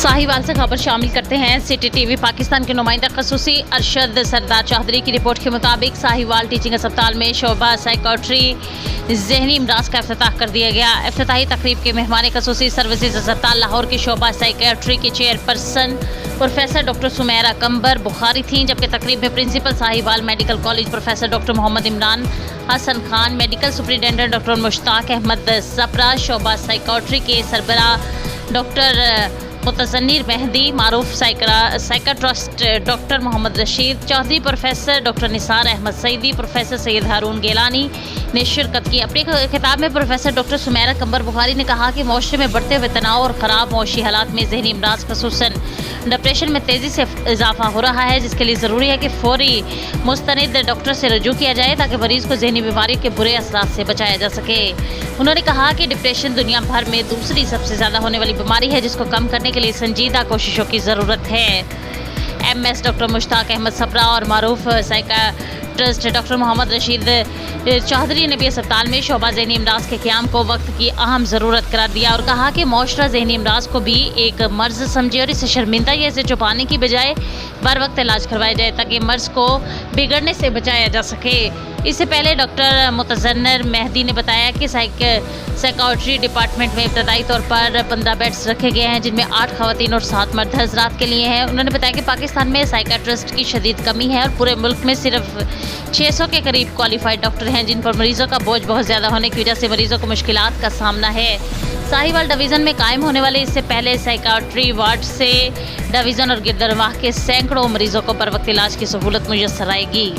साहिवाल से खबर शामिल करते हैं। सिटी टीवी पाकिस्तान के नुमाइंदा खसूसी अरशद सरदार चौधरी की रिपोर्ट के मुताबिक साहिवाल टीचिंग अस्पताल में शोबा साइकोट्री ज़हनी इमराज का इफ्तिताह कर दिया गया। इफ्तिताही तकरीब के मेहमान खसूसी सर्विसेज अस्पताल लाहौर की शोबा साइकोट्री की चेयरपर्सन प्रोफेसर डॉक्टर सुमेरा कंबर बुखारी थीं, जबकि तकरीब में principal Sahiwal medical college professor doctor Mohammad Imran Hasan Khan, medical superintendent doctor Mushtaq Ahmad Sapra, शोबा साइकोट्री के सरबरा डॉक्टर मुतज़न्नीर मेहदी, मारूफ psychiatrist doctor Mohammad Rashid Chaudhry, professor doctor Nisar Ahmad Saeedi, professor Syed Haroon Gilani ने शिरकत की। अपने खिताब में प्रोफेसर डॉक्टर सुमेरा कंबर बुखारी ने कहा कि मुआशरे में बढ़ते हुए तनाव और ख़राब मौशी हालात में ज़हनी इमराज खसूसन डिप्रेशन में तेज़ी से इजाफा हो रहा है, जिसके लिए ज़रूरी है कि फौरी मुस्तनिद डॉक्टर से रजू किया जाए ताकि मरीज़ को ज़हनी बीमारी के बुरे असरात से बचाया जा सके। उन्होंने कहा कि डिप्रेशन दुनिया भर में दूसरी सबसे ज़्यादा होने वाली बीमारी है, जिसको कम करने के लिए संजीदा कोशिशों की ज़रूरत है। MS डॉक्टर मुश्ताक अहमद सपरा और मारूफ साइकाट्रिस्ट डॉक्टर मोहम्मद रशीद चौधरी ने भी अस्पताल में शोबा ज़हनी इमराज के क़याम को वक्त की अहम ज़रूरत करार दिया और कहा कि मुआशरा ज़हनी इमराज को भी एक मर्ज़ समझे और इसे शर्मिंदा से छुपाने की बजाय बर वक्त इलाज करवाया जाए ताकि मर्ज़ को बिगड़ने से बचाया जा सके। इससे पहले डॉक्टर मुतज़न्नीर मेहदी ने बताया कि साइकोट्री डिपार्टमेंट में इब्तदाई तौर पर 15 बेड्स रखे गए हैं, जिनमें 8 ख़वातीन और 7 मर्द हज़रात के लिए हैं। उन्होंने बताया कि पाकिस्तान में साइकाट्रिस्ट की शदीद कमी है और पूरे मुल्क में सिर्फ 600 के करीब क्वालिफाइड डॉक्टर हैं, जिन पर मरीज़ों का बोझ बहुत ज़्यादा होने की वजह से मरीज़ों को मुश्किलात का सामना है। साहिवाल डिवीज़न में कायम होने वाले इससे पहले साइकाट्री वार्ड से डिवीज़न और गिरदरवाह के सैकड़ों मरीज़ों को बर वक्त इलाज की सहूलत मुयस्सर आएगी।